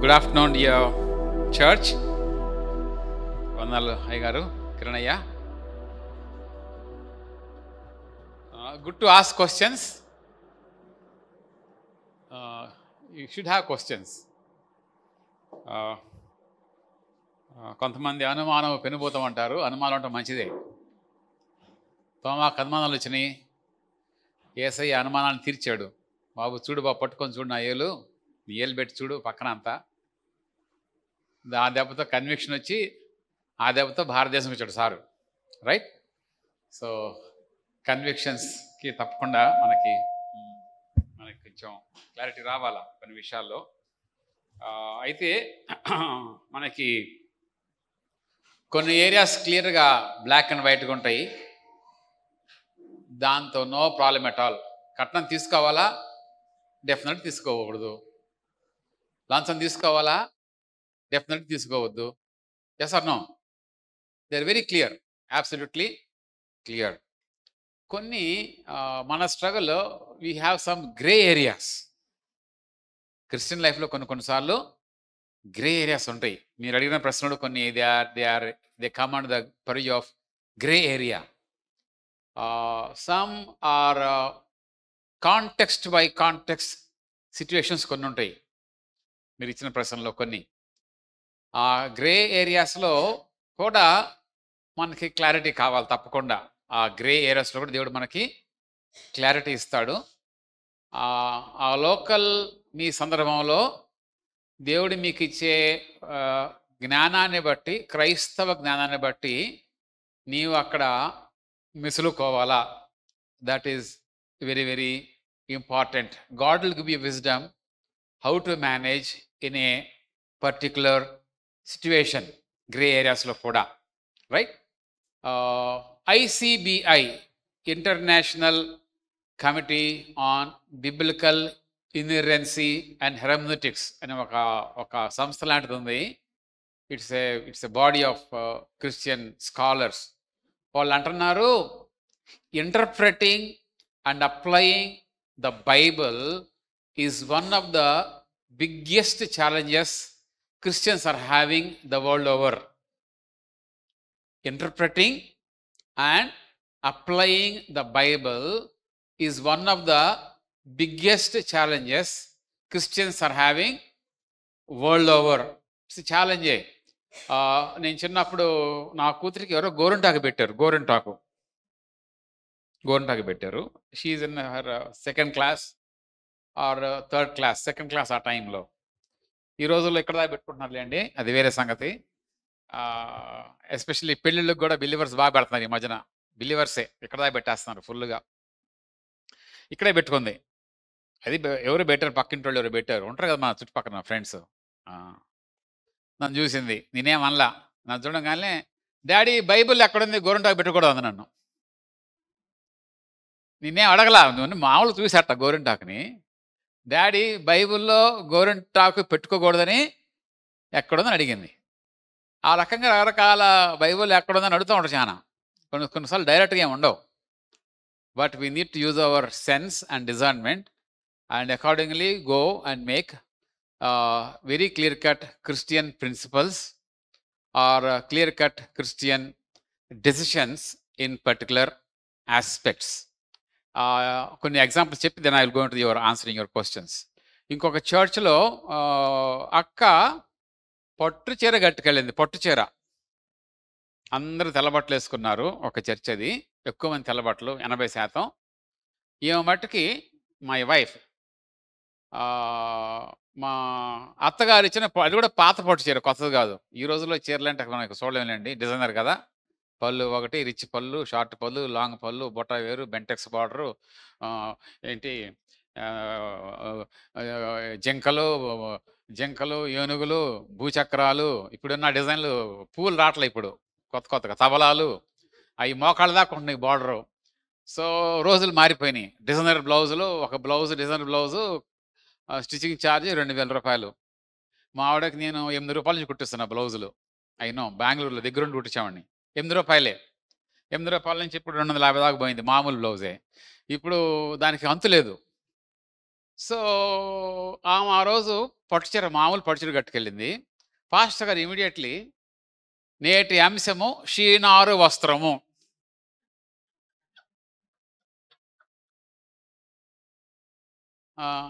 Good afternoon, dear church. Vandalu Aygaru, Kiranaya. Good to ask questions. You should have questions. కొంతమంది అనుమానం పెనుభూతం అంటారు. అనుమానం అంటే మంచిదే. తోమాకు అనుమానాలు వచ్చినాయి. యేసయ్య అనుమానాన్ని తీర్చాడు. బాబు చూడు, బాబు పట్టుకొని చూడు నా ఏలు, నీ ఏలు పెట్టి చూడు పక్కన అంతా. ఆ దెబ్బతో కన్విక్షన్ వచ్చి ఆ దెబ్బతో భారతదేశం వచ్చాడు సారు. రైట్? సో కన్విక్షన్స్కి తప్పకుండా మనకి కొంచెం క్లారిటీ రావాలా కొన్ని విషయాల్లో. అయితే మనకి కొన్ని ఏరియాస్ క్లియర్గా బ్లాక్ అండ్ వైట్గా ఉంటాయి. దాంతో నో ప్రాబ్లం ఎట్ ఆల్. కట్నం తీసుకోవాలా? డెఫినెట్ తీసుకోకూడదు. లంచం తీసుకోవాలా? డెఫినెట్ తీసుకోవద్దు. Yes or no? They are very clear, absolutely clear. కొన్ని మన స్ట్రగుల్లో we have some grey areas. Christian లైఫ్లో కొన్నిసార్లు గ్రే ఏరియాస్ ఉంటాయి. మీరు అడిగిన ప్రశ్నలు కొన్ని they come under the purview of grey area. Some or context by context situations కొన్ని ఉంటాయి మీరు ఇచ్చిన ప్రశ్నలో. కొన్ని ఆ గ్రే ఏరియాస్లో కూడా మనకి క్లారిటీ కావాలి తప్పకుండా. ఆ గ్రే ఏరియాస్లో కూడా దేవుడు మనకి క్లారిటీ ఇస్తాడు. ఆ లోకల్ మీ సందర్భంలో దేవుడు మీకు ఇచ్చే జ్ఞానాన్ని బట్టి, క్రైస్తవ జ్ఞానాన్ని బట్టి నీవు అక్కడ మిసులుకోవాలా. That is very very important. God will give you wisdom how to manage in a particular situation, grey ఏరియాస్లో కూడా. Right? ICBI, international committee on biblical inerrancy and hermeneutics అనే ఒక సంస్థ లాంటిది ఉంది. It's a body of Christian scholars. వాళ్ళు అంటున్నారు, interpreting and applying the Bible is one of the biggest challenges Christians are having the world over. Interpreting and applying the Bible is one of the biggest challenges Christians are having world over. It's a challenge. నేను చిన్నప్పుడు నా కూతురికి ఎవరో గోరింటాకు పెట్టారు. She in her second class or third class, second class ఆ టైంలో. ఈ రోజుల్లో ఇక్కడ దాకా పెట్టుకుంటున్నారు అండి, అది వేరే సంగతి. ఎస్పెషల్లీ పెళ్ళిళ్ళకి కూడా బిలీవర్స్ బాగా పెడుతున్నారు ఈ మధ్యన. బిలీవర్సే ఇక్కడ దాకా పెట్టేస్తున్నారు ఫుల్గా. ఇక్కడే పెట్టుకుంది. అది ఎవరు పెట్టారు, పక్కింటి వాళ్ళు ఎవరు పెట్టారు ఉంటారు కదా మా చుట్టుపక్కల ఫ్రెండ్స్. నన్ను చూసింది, నేనేమనలా. నన్ను చూడగానే డాడీ బైబిల్ ఎక్కడుంది, గోరింటాకు పెట్టకూడదు అంది నన్ను. నేనేం అడగలా, నువ్వు మామూలు చూసేట గోరింటాకుని. డాడీ బైబిల్లో గోరింటాకు పెట్టుకోకూడదని ఎక్కడుందని అడిగింది. ఆ రకంగా రకరకాల బైబిల్ ఎక్కడుందని అడుగుతూ ఉంటారు చాలా. కొన్నిసార్లు డైరెక్ట్గా ఏమి ఉండవు. But we need to use our sense and discernment and accordingly go and make very clear cut Christian principles or clear cut Christian decisions in particular aspects. కొన్ని ఎగ్జాంపుల్స్ చెప్పి then I will go into your answering your questions. ఇంకొక చర్చ్లో అక్క పట్టు చీర కట్టుకెళ్ళింది. పట్టు చీర, అందరూ తెల్లబట్టలు వేసుకున్నారు. ఒక చర్చ్ అది, ఎక్కువ మంది తెల్లబట్టలు, 80%. ఈమె మట్టుకి మై వైఫ్, మా అత్తగారు ఇచ్చిన, అది కూడా పాత పట్టు చీర, కొత్తది కాదు. ఈ రోజుల్లో చీరలు అంటే మనకు చూడలేండి, డిజైనర్ కదా. పళ్ళు ఒకటి, రిచ్ పళ్ళు, షార్ట్ పళ్ళు, లాంగ్ పళ్ళు, బొట్ట వేరు, బెంటెక్స్ బార్డరు, ఏంటి జింకలు, ఏనుగులు, భూచక్రాలు, ఇప్పుడున్న డిజైన్లు, పూలు రావట్లే ఇప్పుడు కొత్తగా, తబలాలు, అవి మోకాళ్ళ దాకా ఉంటున్నాయి బార్డరు. సో రోజులు మారిపోయినాయి. డిజైనర్ బ్లౌజులు, ఒక డిజైనర్ బ్లౌజు స్టిచ్చింగ్ ఛార్జ్ 2000 రూపాయలు. మా ఆవిడకి నేను 8 రూపాయల నుంచి కుట్టిస్తున్నా బ్లౌజులు. అయినో బెంగళూరులో దగ్గరుండి కుట్టించామండి. 8 రూపాయలే. 8 రూపాయల నుంచి ఇప్పుడు 250 దాకా పోయింది మామూలు బ్లౌజే. ఇప్పుడు దానికి అంతు లేదు. సో, ఆమె ఆ రోజు పట్టుచీర మామూలు పట్టుచీర కట్టుకెళ్ళింది. పాస్టర్ గారు ఇమ్మీడియేట్‌లీ నేటి అంశము షీనారు వస్త్రము.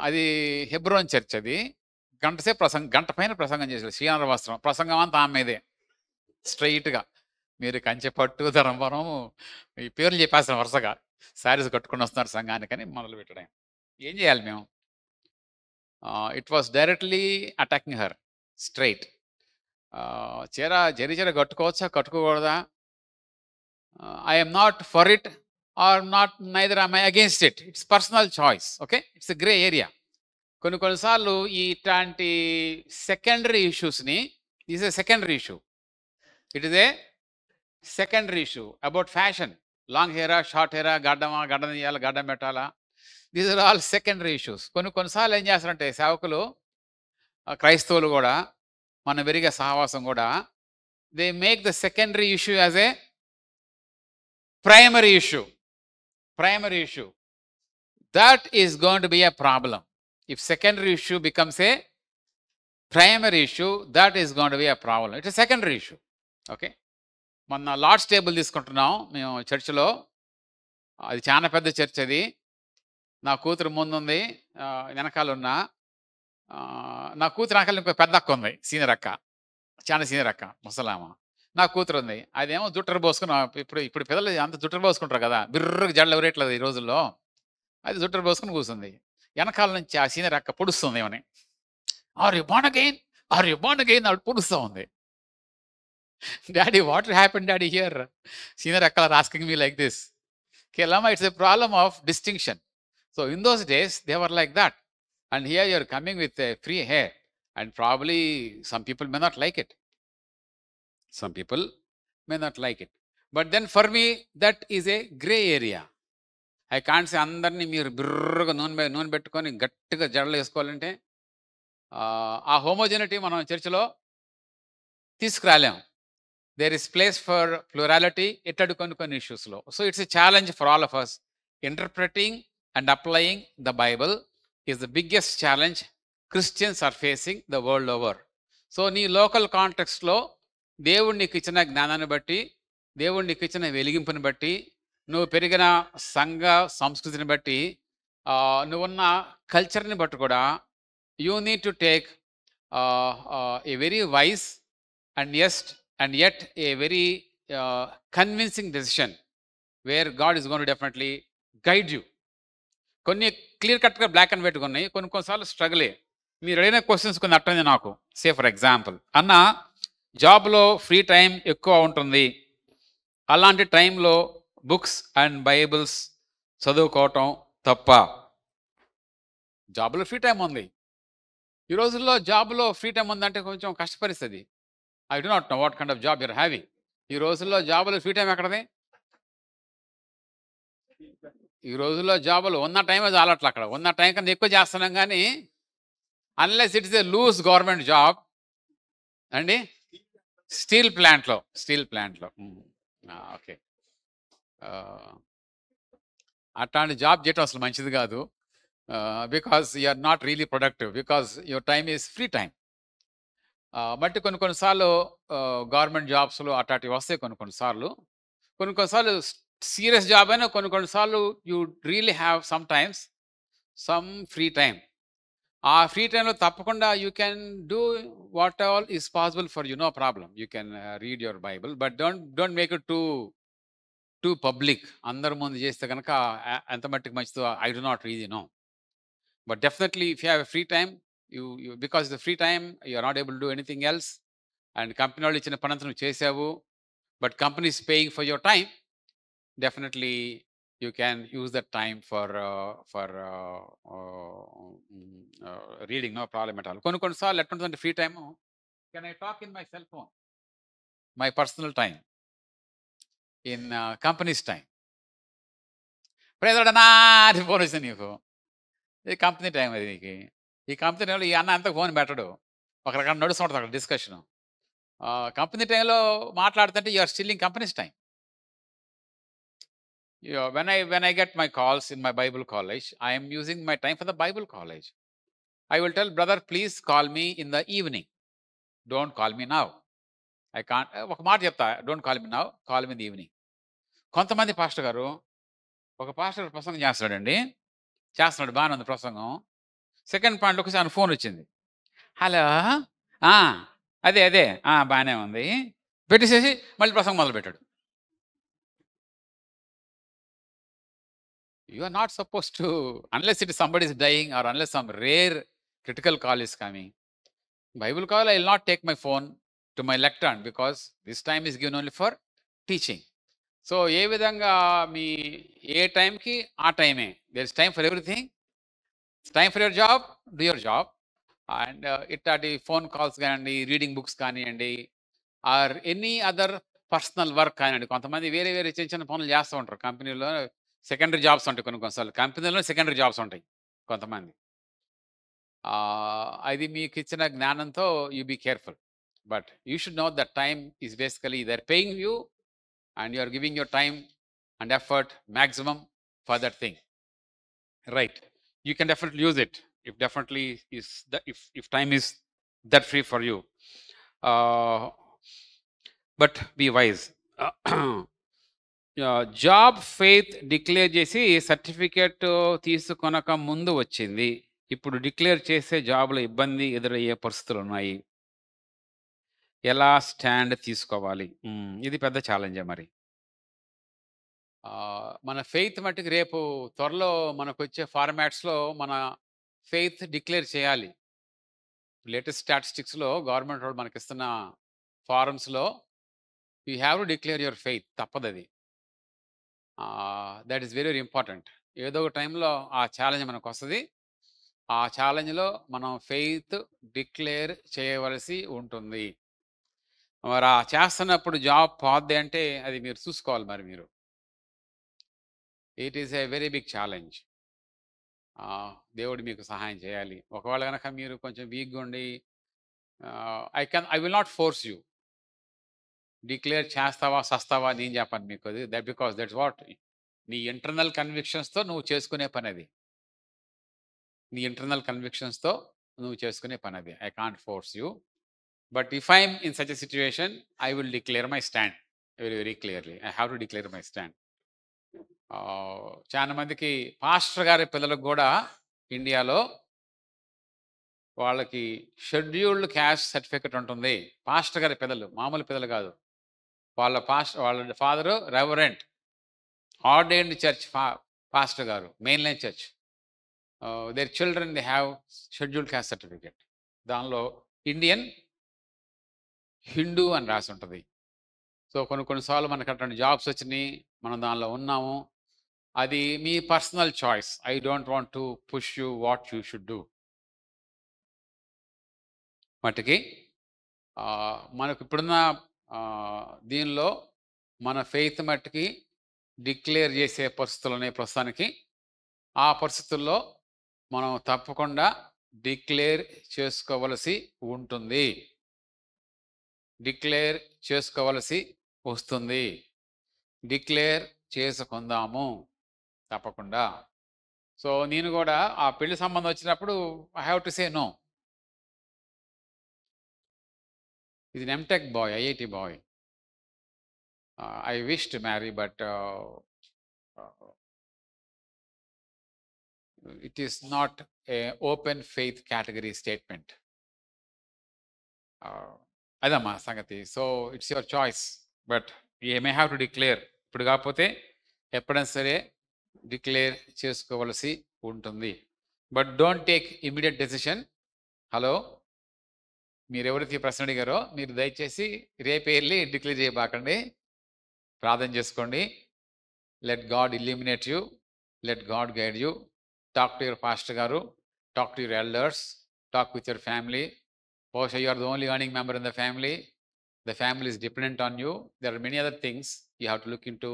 అది హెబ్రోన్ చర్చ్ అది. గంట సేపు గంట పైన ప్రసంగం చేశాడు. షీనారు వస్త్రం. ప్రసంగం అంతా ఆమె మీదే. స్ట్రెయిట్‌గా. మీరు కంచెపట్టు, ధర్మవరం ఈ పేర్లు చెప్పేస్తాం వరుసగా. శారీస్ కట్టుకొని వస్తున్నారు సంఘానికని మొదలుపెట్టాడు. ఏం చేయాలి మేము? It was directly attacking her straight. చీర జరీ చీర కట్టుకోవచ్చా? కట్టుకోకూడదా? I am not for it or not neither am I against it. It's personal choice. Okay. It's a grey area. కొన్ని సార్లు ఇట్లాంటి సెకండరీ ఇష్యూస్‌ని this is a secondary issue. It is a secondary issue about fashion. Long హెయిరా? Short హెయిరా? గడ్డమా? గడ్డం తీయాలా? గడ్డం పెట్టాలా? These are all secondary issues. కొన్నిసార్లు ఏం చేస్తారంటే సేవకులు, క్రైస్తవులు కూడా, మన పెరిగే సహవాసం కూడా, they make the secondary issue as a primary issue. Primary issue. That is going to be a problem. If secondary issue becomes a primary issue, that is going to be a problem. It's a secondary issue. Okay. మొన్న Lord's table తీసుకుంటున్నాం మేము చర్చిలో. అది చాలా పెద్ద church అది. నా కూతురు ముందుంది, వెనకాలన్నా. నా కూతురు వెనకాల ఇంకో పెద్ద అక్క ఉంది, సీనియర్ అక్క, చాలా సీనియర్ అక్క, ముసలామ. నా కూతురు ఉంది, అదేమో జుట్టరు పోసుకుని, ఇప్పుడు పిల్లలు అంత జుట్టరు పోసుకుంటారు కదా, బిర్రకు జడలు ఎవరేట్లేదు ఈ రోజుల్లో. అది జుట్టరు పోసుకుని కూర్చుంది. వెనకాల నుంచి ఆ సీనియర్ అక్క పొడుస్తుంది ఏమని. Are you born again, are you born again ఆవిడ పొడుస్తూ ఉంది. Daddy what happen daddy here? Senior అక్క are asking me like this. Lama, it's a problem of distinction. So in those days, they were like that. And here you're coming with a free hair. And probably some people may not like it. Some people may not like it. But then for me, that is a gray area. I can't say అందరినీ మీరు బిర్రగా నూనె పెట్టుకొని గట్టిగా జడలు వేసుకోవాలంటే ఆ హోమోజెనిటీ మనం చర్చిలో తీసుకురాలేం. There is place for plurality ఇట్టడి కొన్ని ఇష్యూస్లో. So it's a challenge for all of us. Interpreting and applying the Bible is the biggest challenge Christians are facing the world over. So నీ లోకల్ కాంటెక్స్ట్లో దేవుడు నీకు ఇచ్చిన జ్ఞానాన్ని బట్టి, దేవుడు నీకు ఇచ్చిన వెలిగింపుని బట్టి, నువ్వు పెరిగిన సంఘ సంస్కృతిని బట్టి, నువ్వున్న కల్చర్ని బట్టి కూడా you need to take a very wise and yet a very convincing decision where God is going to definitely guide you. కొన్ని క్లియర్ కట్గా బ్లాక్ అండ్ వైట్గా ఉన్నాయి, కొన్నిసార్లు స్ట్రగులే. మీరు అడిగిన క్వశ్చన్స్ కొన్ని అట్టంది నాకు. సే ఫర్ ఎగ్జాంపుల్, అన్న జాబ్లో ఫ్రీ టైం ఎక్కువ ఉంటుంది, అలాంటి టైంలో బుక్స్ అండ్ బైబిల్స్ చదువుకోవటం తప్ప? జాబ్లో ఫ్రీ టైం ఉంది. ఈ రోజుల్లో జాబ్లో ఫ్రీ టైం ఉందంటే కొంచెం కష్టపరిస్తుంది. I do not know what kind of job you're having. ఈ రోజుల్లో జాబులు ఫ్రీ టైం ఎక్కడది? ఈ రోజుల్లో జాబులు ఉన్న టైమే చాలట్ల. అక్కడ ఉన్న టైం కన్నా ఎక్కువ చేస్తున్నాం కానీ, unless it's a loose government job అండి. స్టీల్ ప్లాంట్లో ఓకే, అట్లాంటి జాబ్ చేయటం అసలు మంచిది కాదు. Because you are not really productive, because your time is free time. But కొన్నిసార్లు గవర్నమెంట్ జాబ్స్లో అట్లాంటివి వస్తాయి. కొన్నిసార్లు సీరియస్ జాబ్ అయినా కొన్నిసార్లు you really have some times some free time. ఆ ఫ్రీ టైంలో తప్పకుండా you can do what all is possible for you, no problem. You can read your Bible, but don't make it too public. అందరి ముందు చేస్తే కనుక ఎంత మట్టికి మంచిదో I do not really know. But definitely if you have a free time, you because the free time you are not able to do anything else, and company వాళ్ళు ఇచ్చిన పని అంతా నువ్వు చేసావు, but company is paying for your time, definitely you can use that time for reading, no problem at all. కొన్నిసార్లు ఎట్లుంటుందంటే free time, can I talk in my cell phone, my personal time, in company's time? ప్రేదడనా అది phone వచ్చింది నీకు, ఇది company time. అది నీకు ఈ company టైంలో ఈ అన్న అంతా ఫోన్ పెట్టడు, ఒక రకం నడుస్తుంటుంది అక్కడ డిస్కషను. కంపెనీ టైంలో మాట్లాడుతుంటే you are still in company's time. when I get my calls in my Bible college, I am using my time for the Bible college. I will tell brother, please call me in the evening. Don't call me now. I can't. ఒక మాట చెప్తా, don't call me now, call me in the evening. కొంతమంది pastor గారు, ఒక pastor ప్రసంగం చేస్తున్నాడండి, చేస్తున్నాడు బాగానే ఉంది ప్రసంగం. సెకండ్ పాయింట్ ఒకసారి ఆయన ఫోన్ వచ్చింది. హలో, ఆ, అదే అదే, బాగానే ఉంది, పెట్టేసేసి మళ్ళీ ప్రసంగం మొదలు పెట్టాడు. You are not supposed to, unless it is somebody is dying or unless some rare critical call is coming. Bible call, I will not take my phone to my lectern because this time is given only for teaching. So ఏ విధంగా మీ ఏ టైంకి ఆ టైమే, there is time for everything. Time for your job, do your job. And ఇట్లాంటి phone calls కానివ్వండి, reading books కానివ్వండి, or any other personal work కానివ్వండి. కొంతమంది వేరే వేరే చిన్న చిన్న పనులు చేస్తూ ఉంటారు కంపెనీలో. సెకండరీ జాబ్స్ ఉంటాయి కొన్నిసార్లు కంపెనీలో, సెకండరీ జాబ్స్ ఉంటాయి కొంతమంది. అది మీకు ఇచ్చిన జ్ఞానంతో you be careful. But you should know that time is basically they are paying you and you are giving your time and effort maximum for that thing, right? You can definitely use it if definitely is the, if time is that free for you, but be wise. Job faith declare చేసి certificate తీసుకొనక ముందు వచ్చింది. ఇప్పుడు declare చేసే జాబ్లో ఇబ్బంది ఎదురయ్యే పరిస్థితులు ఉన్నాయి. ఎలా స్టాండ్ తీసుకోవాలి? ఇది పెద్ద ఛాలెంజే మరి. మన ఫెయిత్ మట్టుకు రేపు త్వరలో మనకు వచ్చే ఫార్మాట్స్లో మన ఫెయిత్ డిక్లేర్ చేయాలి. లేటెస్ట్ స్టాటిస్టిక్స్లో గవర్నమెంట్ వాళ్ళు మనకి ఇస్తున్న ఫారమ్స్లో you have to declare your faith, తప్పదు అది. That is very very important. ఏదో ఒక టైంలో ఆ ఛాలెంజ్ మనకు వస్తుంది. ఆ ఛాలెంజ్లో మనం ఫెయిత్ డిక్లేర్ చేయవలసి ఉంటుంది. మరి ఆ చేస్తున్నప్పుడు జాబ్ పోద్ది అంటే అది మీరు చూసుకోవాలి. మరి మీరు, it is a very big challenge. దేవుడు మీకు సహాయం చేయాలి. ఒకవేళ కనుక మీరు కొంచెం వీక్గా ఉండి, I will not force you. Declare చేస్తావా సస్తావా నేను చెప్పాను మీకు అది. దట్ బికాస్ దట్స్ వాట్ నీ ఇంటర్నల్ కన్విక్షన్స్తో నువ్వు చేసుకునే పని అది. నీ ఇంటర్నల్ కన్విక్షన్స్తో నువ్వు చేసుకునే పని అది. I can't force you. But if I'm in such a situation, I will declare my stand very very clearly. I have to declare my stand. చాలా మందికి పాస్టర్ గారి పిల్లలకు కూడా ఇండియాలో వాళ్ళకి షెడ్యూల్డ్ క్యాస్ట్ సర్టిఫికెట్ ఉంటుంది. పాస్టర్ గారి పిల్లలు, మామూలు పిల్లలు కాదు. వాళ్ళ father reverend, ordained church pastor గారు, main line church. Their children they have scheduled caste certificate. దానిలో ఇండియన్, హిందూ అని రాసి ఉంటుంది. సో కొన్నిసార్లు మనకు అటువంటి జాబ్స్ వచ్చినాయి, మనం దానిలో ఉన్నాము. అది మీ personal choice. I don't want to push you what you should do. మటుకి మనకు ఇప్పుడున్న దీనిలో మన ఫెయిత్ మట్టుకి డిక్లేర్ చేసే పరిస్థితులు ఉన్నాయి ప్రస్తుతానికి. ఆ పరిస్థితుల్లో మనం తప్పకుండా డిక్లేర్ చేసుకోవలసి ఉంటుంది. డిక్లేర్ చేసుకోవలసి వస్తుంది. డిక్లేర్ చేసుకుందాము తప్పకుండా. సో నేను కూడా ఆ పెళ్లి సంబంధం వచ్చినప్పుడు I have to say no. ఇది MTech boy, IIT boy. I wish to marry but it is not a open faith category statement. అదమ్మా సంగతి. So it's your choice, but you may have to declare. ఇప్పుడు కాకపోతే ఎప్పుడైనా సరే declare చేసుకోవలసి ఉంటుంది. But don't take immediate decision. Hello, మీరు ఎవరైతే ప్రశ్న అడిగారో మీరు దయచేసి రేపే వెళ్ళి డిక్లేర్ చేయబాకండి. ప్రార్థన చేసుకోండి. Let God illuminate you, let God guide you. Talk to your pastor garu, talk to your elders, talk with your family. Bhusha you are the only earning member in the family. The family is dependent on you. There are many other things you have to look into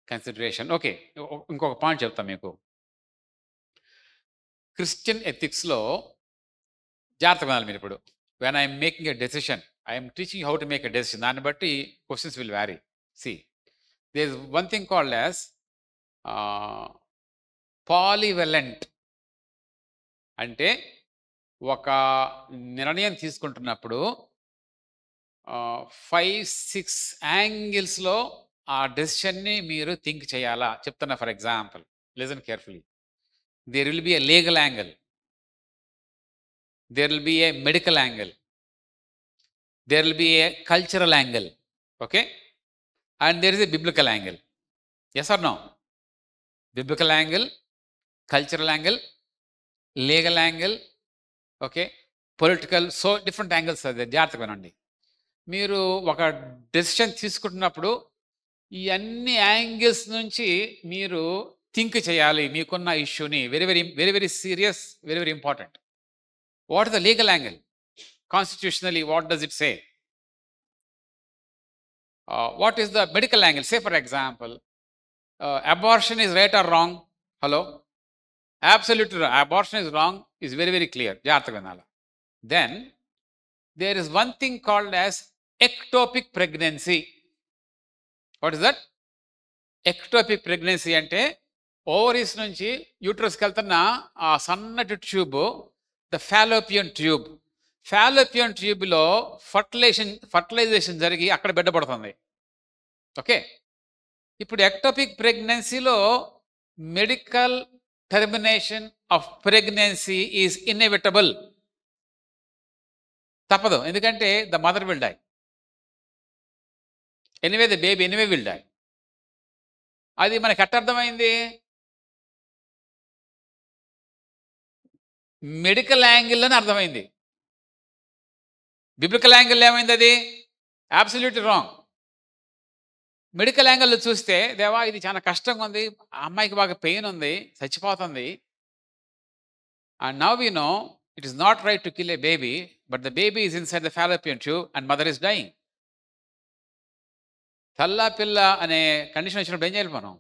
consideration. Okay, ఇంకొక point చెప్తాను మీకు. Christian ఎథిక్స్లో జాగ్రత్తగా ఉండాలి మీరు. ఇప్పుడు when I am making a decision, I am teaching you how to make a decision. దాన్ని బట్టి questions will vary. See, there is one thing called as పాలివెలెంట్ అంటే ఒక నిర్ణయం తీసుకుంటున్నప్పుడు 5-6 యాంగిల్స్లో ఆ డెసిషన్ని మీరు థింక్ చేయాలా చెప్తున్నా. For example, listen carefully. There will be a legal angle, there will be a medical angle, there will be a cultural angle, okay, and there is a biblical angle. Yes or no? Biblical angle, cultural angle, legal angle, okay, political, so different angles. అది జాగ్రత్తగా వినండి. మీరు ఒక decision తీసుకుంటున్నప్పుడు ఈ అన్ని angles నుంచి మీరు థింక్ చేయాలి మీకున్న ఇష్యూని. Very very very very serious, very very important. What is the legal angle? Constitutionally what does it say? What is the medical angle? Say for example, abortion is right or wrong? Hello? Absolutely wrong. Abortion is wrong is very very clear. జాగ్రత్తగా వినాలి. Then there is one thing called as ectopic pregnancy. What is that? Ectopic pregnancy అంటే ovaries నుంచి యూట్రస్కి వెళ్తున్న ఆ సన్నటి tube, the fallopian tube. Fallopian ట్యూబ్లో fertilisation జరిగి అక్కడ బిడ్డ పడుతుంది. ఓకే, ఇప్పుడు ఎక్టోపిక్ ప్రెగ్నెన్సీలో medical termination of pregnancy is inevitable. తప్పదు, ఎందుకంటే the mother will die anyway, the baby anyway will die. అది మనకి ఎట్ట అర్థమైంది? మెడికల్ యాంగిల్లోనే అర్థమైంది. బిబ్లికల్ యాంగిల్ ఏమైంది? అది అబ్సల్యూట్లీ రాంగ్. మెడికల్ యాంగిల్లో చూస్తే, దేవా ఇది చాలా కష్టంగా ఉంది, ఆ అమ్మాయికి బాగా పెయిన్ ఉంది, చచ్చిపోతుంది, and now we know it is not right to kill a baby, but the baby is inside the fallopian tube and mother is dying. తల్లా పిల్ల అనే కండిషన్ వచ్చినప్పుడు ఏం చేయాలి మనం?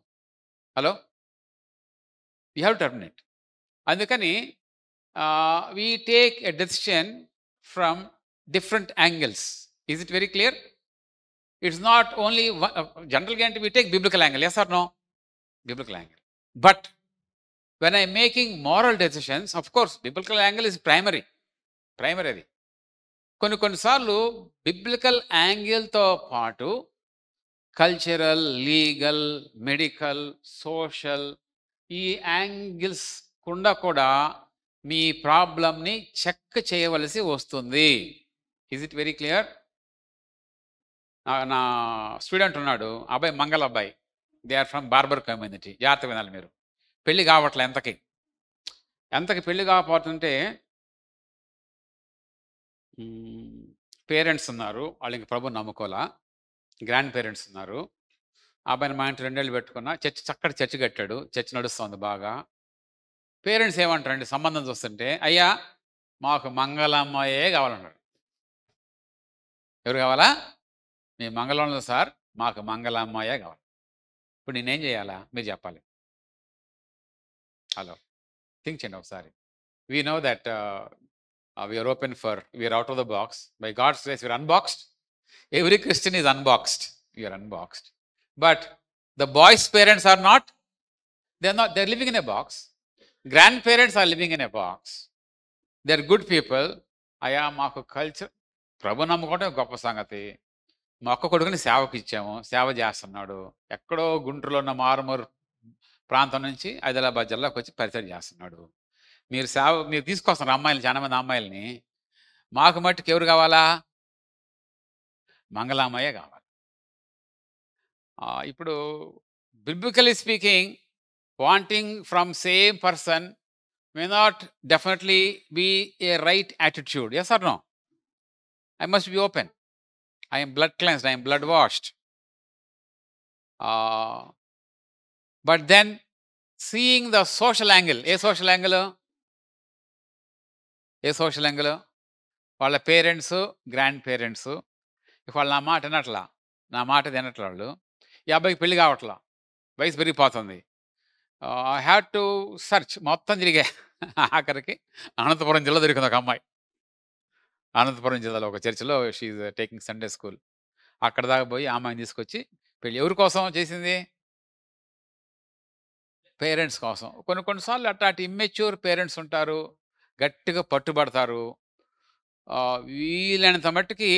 Hello, we have to terminate. అందుకని we take a decision from different angles. Is it very clear? It's not only general guarantee, we take biblical angle, yes or no? Biblical angle. But when I'm making moral decisions, of course biblical angle is primary అది. కొన్నిసార్లు biblical యాంగిల్తో పాటు cultural, legal, medical, social, ఈ angles కూడా మీ ప్రాబ్లంని check చేయవలసి వస్తుంది. Is it very clear? నా స్టూడెంట్ ఉన్నాడు, అబ్బాయి మంగళ అబ్బాయి, they are from barber community. జాగ్రత్త వినాలి మీరు. పెళ్ళి కావట్లే, ఎంతకి పెళ్ళి కాకపోతుంటే పేరెంట్స్ ఉన్నారు, వాళ్ళు ఇంక ప్రభు నమ్ముకోలా, గ్రాండ్ పేరెంట్స్ ఉన్నారు. అబ్బాయిని మా ఇంటి 2 ఏళ్ళు పెట్టుకున్నా, చక్కటి చర్చి కట్టాడు, చర్చి నడుస్తుంది బాగా. పేరెంట్స్ ఏమంటారండి సంబంధం చూస్తుంటే, అయ్యా మాకు మంగళమ్మాయే కావాలన్నాడు. ఎవరు కావాలా? మీ మంగళంలో సార్, మాకు మంగళమ్మాయే కావాలి. ఇప్పుడు నేనేం చేయాలా మీరు చెప్పాలి. హలో, థింక్ చేయండి ఒకసారి. We know that we are open for, we are out of the box. By God's grace we are unboxed. Every Christian is unboxed. We are unboxed. But the boys parents are not. They are living in a box. Grand parents are living in a box. They are good people. అయ్యా మాకు culture, ప్రభు నమ్ముకోవడం గొప్ప సంగతి. మా ఒక్క కొడుకుని సేవకి ఇచ్చాము, సేవ చేస్తున్నాడు. ఎక్కడో గుంటూరులో ఉన్న మారుమూరు ప్రాంతం నుంచి హైదరాబాద్ జిల్లాకు వచ్చి పరిచయం చేస్తున్నాడు. మీరు తీసుకొస్తున్నారు అమ్మాయిలు, చాలా మంది అమ్మాయిలని. మాకు మట్టుకు ఎవరు కావాలా? మంగళామయ్య కావాలి. ఇప్పుడు biblically speaking, wanting from same person may not definitely be a right attitude. Yes or no? I must be open. I am blood cleansed, I am blood washed. But then seeing the social angle, A social angle? వాళ్ళ parents, grand parents, వాళ్ళు నా మాట వినట్లా, నా మాట తినట్లా వాళ్ళు. ఈ అబ్బాయికి పెళ్లి కావట్లా, వయసు పెరిగిపోతుంది. ఐ హ్యావ్ టు సర్చ్, మొత్తం తిరిగా. ఆఖరికి అనంతపురం జిల్లా దొరికింది ఒక అమ్మాయి. అనంతపురం జిల్లాలో ఒక చర్చిలో షీఈ్ టేకింగ్ సండే స్కూల్. అక్కడ దాకా పోయి ఆ అమ్మాయిని తీసుకొచ్చి పెళ్ళి. ఎవరి కోసం చేసింది? పేరెంట్స్ కోసం. కొన్నిసార్లు అట్లాంటి ఇమ్మెచ్యూర్ పేరెంట్స్ ఉంటారు. గట్టిగా పట్టుబడతారు. వీలైనంత మట్టుకి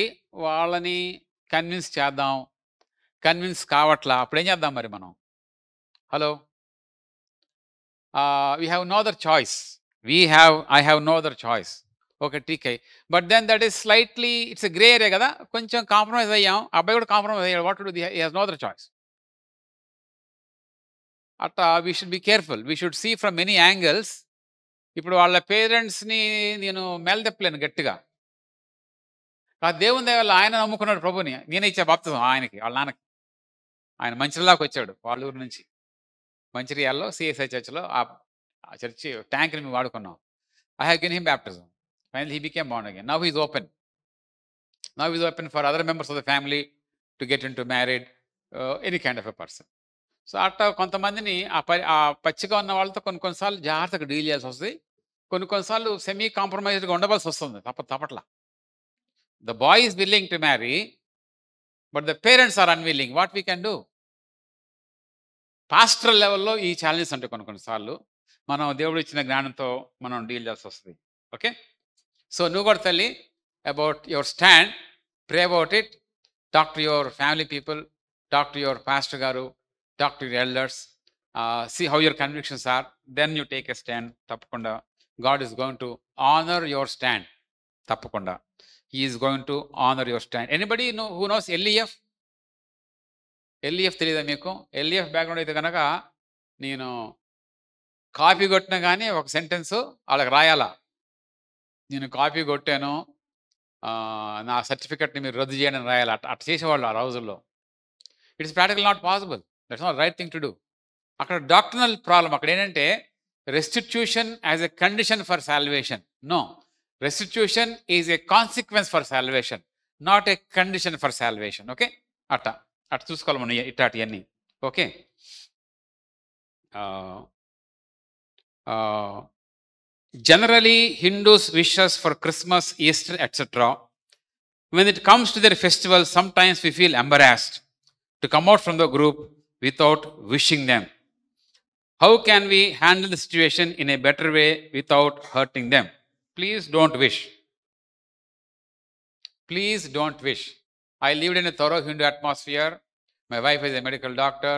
వాళ్ళని కన్విన్స్ చేద్దాం. కన్విన్స్ కావట్లా. అప్పుడేం చేద్దాం మరి మనం? Hello! We have no other choice. I have no other choice. Okay. టీకే. But then that is slightly it's a grey area గదా! కొంచెం కాంప్రమైజ్ అయ్యాం. అబ్బాయి కూడా కాంప్రమైజ్ అయ్యాడు. What to do? He has no other choice. అట్లా we should be careful. We should see from many angles. ఇప్పుడు వాళ్ళ పేరెంట్స్‌ని నేను మెలదెప్పలేను గట్టిగా. దేవుని దయ వల్ల ఆయన నమ్ముకున్నాడు ప్రభుని. నేనే ఇచ్చా బాప్తిజం ఆయనకి, వాళ్ళ నాన్నకి. ఆయన మంచిర్యాలకొచ్చాడు వాళ్ళ ఊరు నుంచి. మంచిర్యాలలో సిఎస్ఐ చర్చ్‌లో ఆ చర్చి ట్యాంక్‌ని మేము వాడుకున్నాం. I have given him baptism. Finally he became born again. Now he is open. Now he is open for other members of the family to get into married any kind of a person. So అట్లా కొంతమందిని ఆ పచ్చిగా ఉన్న వాళ్ళతో కొన్ని సార్లు జాగ్రత్తగా deal చేయాల్సొస్తది. కొన్ని సార్లు సెమీ కాంప్రమైజ్డ్‌గా ఉండవలసొస్తుంది. తప్పట్లా. The boy is willing to marry, but the parents are unwilling. What we can do? Pastoral లెవెల్‌లో ఈ ఛాలెంజెస్ ఉంటాయి కొన్ని సార్లు. మనం దేవుడిచ్చిన జ్ఞానంతో మనం డీల్ చేయాల్సొస్తది. ఓకే. సో నువ్వు కూడా తల్లి about your stand, pray about it, talk to your family people, talk to your pastor గారు, talk to your elders, see how your convictions are, then you take a stand. తప్పకుండా God is going to honour your stand. తప్పకుండా he is going to honour your stand. Anybody who knows LEF? LEF తెలీదా మీకు? LEF background అయితే గనక నేను copy కొట్టినా గానీ ఒక సెంటెన్సు ఆళ్ళకి రాయాలా. నేను కాపీ కొట్టాను, నా సర్టిఫికేట్‌ని మీరు రద్దు చేయండి అని రాయాలి. అట్లా చేసేవాళ్ళు ఆ రోజుల్లో. It's practical not possible. That's not right thing to do. అక్కడ డాక్ట్రినల్ ప్రాబ్లమ్. అక్కడ ఏంటంటే restitution as a condition for salvation. No, restitution is a consequence for salvation, not a condition for salvation. Okay. అట్లా చూసుకోవాలి మనం ఇట్లాంటివన్నీ. Okay. Generally, Hindus wishes for Christmas, Easter, etc. When it comes to their festivals, sometimes we feel embarrassed to come out from the group without wishing them. How can we handle the situation in a better way without hurting them? Please don't wish. Please don't wish. I lived in a thorough Hindu atmosphere. My wife is a medical doctor.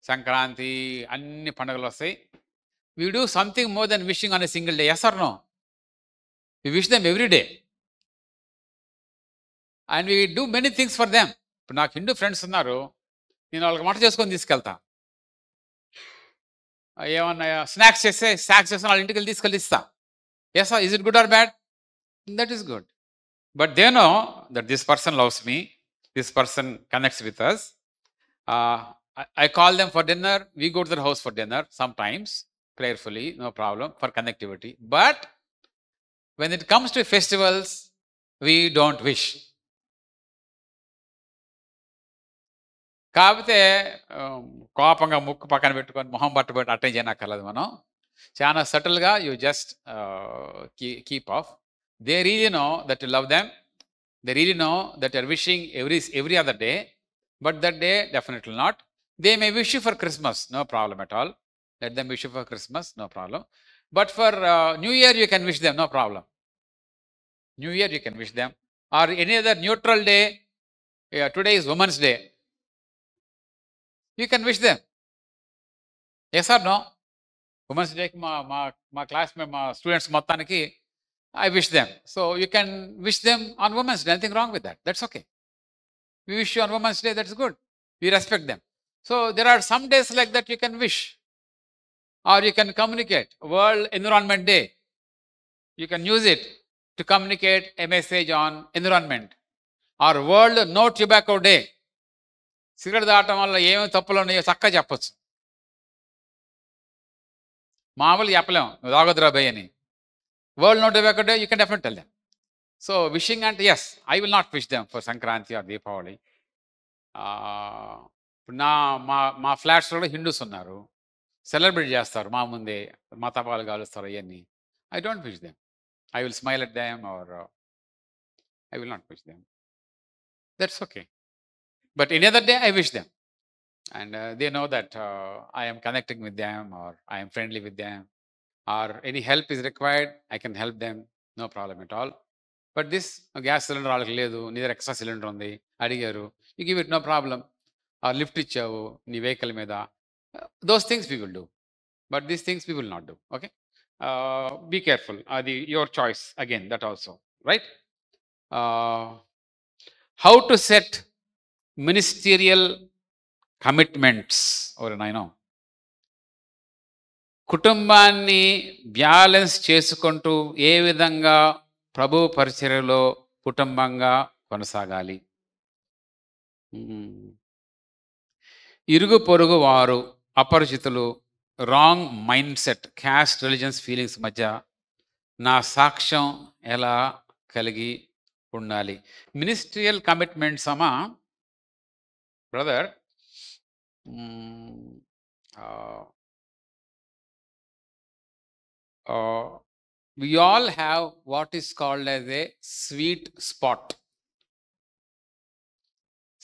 Sankranti, anni pandagalu vastayi. We do something more than wishing on a single day. Yes or no? We wish them every day. And we do many things for them. ఇప్పుడు నాకు Hindu friends ఉన్నారు. నేను వాళ్ళకి వంట చేసుకొని తీసుకెళ్తా. ఏమన్నా snacks చేస్తే వాళ్ళ ఇంటికి వెళ్ళి తీసుకెళ్ళి ఇస్తా. Yes, is it good or bad? That is good. But they know that this person loves me, this person connects with us. I call them for dinner. We go to their house for dinner sometimes, prayerfully, no problem, for connectivity. But when it comes to festivals, we don't wish. కాకపోతే కోపంగా ముక్కు పక్కన పెట్టుకొని మొహం పట్టుబట్టి attend చేయనక్కర్లేదు. మనం చాలా సటిల్గా you just keep off. They really know that you love them. They really know that you are wishing every other day, but that day definitely not. They may wish you for Christmas, no problem at all. Let them wish you for Christmas, no problem. But for New Year, you can wish them, no problem. New Year, you can wish them. Or any other neutral day. Today is Women's Day. You can wish them. Yes or no? Women's Day, my classmates, my students, మొత్తానికి I wish them. So you can wish them on Women's Day. Nothing wrong with that. That's okay. We wish you on Women's Day. That's good. We respect them. So there are some days like that you can wish, or you can communicate. World Environment Day, you can use it to communicate a message on environment. Or World No Tobacco Day, cigarette తాగటం వల్ల ఏమేమి తప్పులు ఉన్నాయో చక్కగా చెప్పచ్చు. మామూలు చెప్పలేం, తాగొద్దురా భయ్ అని. World no tobacco day, you can definite tell them. So wishing అంటే yes, I will not wish them for Sankranti or Deepavali. ఇప్పుడు మా ఫ్లాట్స్లో హిందూస్ ఉన్నారు, సెలబ్రేట్ చేస్తారు మా ముందే, మతపాలు కాలుస్తారు అవన్నీ. I don't wish them. I will smile at them or I will not wish them. That's okay. But any other day I wish them. and they know that I am connecting with them, or I am friendly with them, or any help is required, I can help them, no problem at all. But this gas cylinder వాళ్ళకి లేదు, నీ దగ్గర extra cylinder ఉంది, అడిగారు, you give it, no problem. Or lift ఇచ్చావు నీ vehicle మీద, those things we will do, but these things we will not do. Okay, be careful. Adi your choice again, that also, right? How to set ministerial commitments, or naino కుటుంబాన్ని balance చేసుకుంటూ ఏ విధంగా ప్రభు పరిచర్యలో కుటుంబంగా కొనసాగాలి. ఇరుగు పొరుగు వారు, అపరిచితులు, wrong mind set, caste, religions feelings మధ్య నా సాక్ష్యం ఎలా కలిగి ఉండాలి. మినిస్ట్రియల్ కమిట్మెంట్స్ అమ్మా brother, we all have what is called as a sweet spot.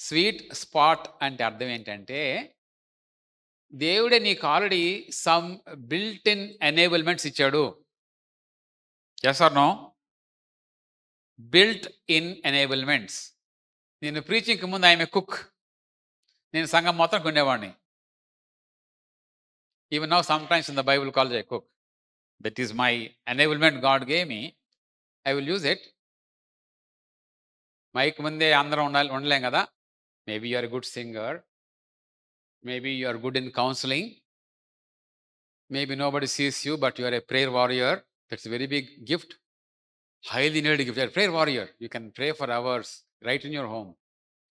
Sweet spot అంటే అర్థం ఏంటంటే, దేవుడే నీకు already some built in enablements ఇచ్చాడు. Yes or no? Built in enablements. నేను ప్రీచింగ్కి ముందు ఐఎమ్ ఏ కుక్, నేను సంఘం మొత్తం కొనేవాడిని. Even now sometimes in the Bible calls a cook. That is my enablement God gave me. I will use it. Mic ముందే అందరం ఉండలేం కదా. Maybe you are a good singer, maybe you are good in counseling, maybe nobody sees you but you are a prayer warrior. That's a very big gift, highly needed gift. You are a prayer warrior. You can pray for hours right in your home,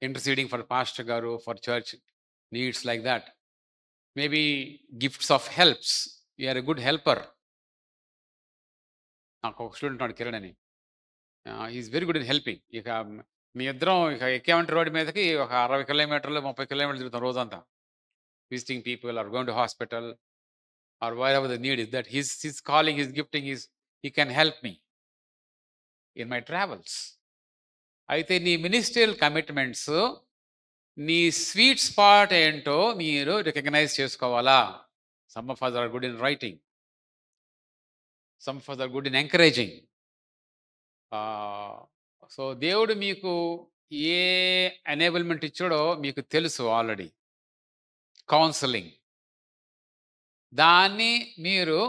interceding for Pastor Garu, for church needs, like that. Maybe gifts of helps. You are a good helper. నాకు ఒక student ఉన్నాడు, కిరణ్ అని. Is very good in helping. ఇక మీ ఇద్దరం ఇక ఎక్కేమంటే road మీదకి ఒక 60 కిలోమీటర్లు 30 కిలోమీటర్లు తిరుగుతాం రోజంతా, visiting people or going to hospital or wherever the need is. That his calling, his gifting is he can help me in my travels. అయితే నీ మినిస్ట్రియల్ కమిట్మెంట్స్, నీ స్వీట్ స్పాట్ ఏంటో మీరు రికగ్నైజ్ చేసుకోవాలా. Some of us are good in writing, some of us are good in encouraging. So దేవుడు మీకు ఏ enablement ఇచ్చాడో మీకు తెలుసు ఆల్రెడీ. కౌన్సిలింగ్, దాన్ని మీరు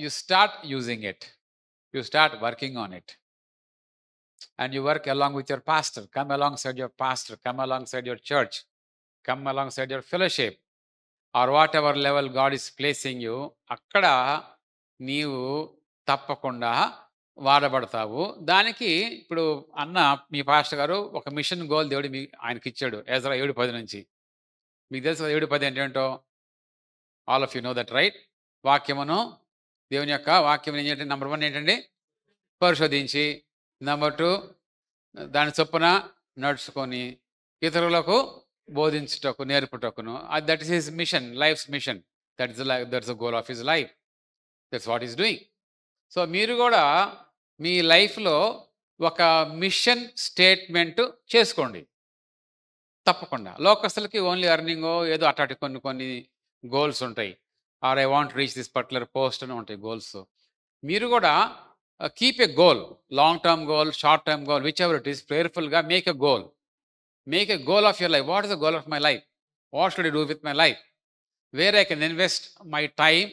you start using it, you start working on it, and you work along with your pastor. Come alongside your pastor, come alongside your church, come alongside your fellowship, or whatever level God is placing you. అక్కడ నీవు తప్పకుండా వాడబడతావు. దానికి ఇప్పుడు అన్న మీ pastor గారు ఒక machine goal దేవుడు ఆయనకి ఇచ్చాడు, ఎజ్రా 7:10 నుంచి. మీకు తెలుసు 7:10 ఏంటంటో? All of you know that, right? వాక్యమును, దేవుని యొక్క వాక్యం ఏంటంటే, నెంబర్ 1 ఏంటండి? పరిశోధించి, నెంబర్ 2 దాని చొప్పున నడుచుకొని ఇతరులకు బోధించుటకు, నేర్పుటకును. That is his mission, life's mission. That's the goal of his life. That's what is doing. So మీరు కూడా మీ లైఫ్లో ఒక మిషన్ స్టేట్మెంట్ చేసుకోండి తప్పకుండా. లోకస్తులకి ఓన్లీ ఎర్నింగో ఏదో అట్లాంటి కొన్ని గోల్స్ ఉంటాయి. Or I want reach this particular post అని ఉంటాయి గోల్స్. మీరు కూడా keep a goal, long term goal, short term goal, whichever it is. ప్రేయర్ఫుల్గా make a goal, make a goal of your life. What is the goal of my life? What should I do with my life? Where I can invest my time,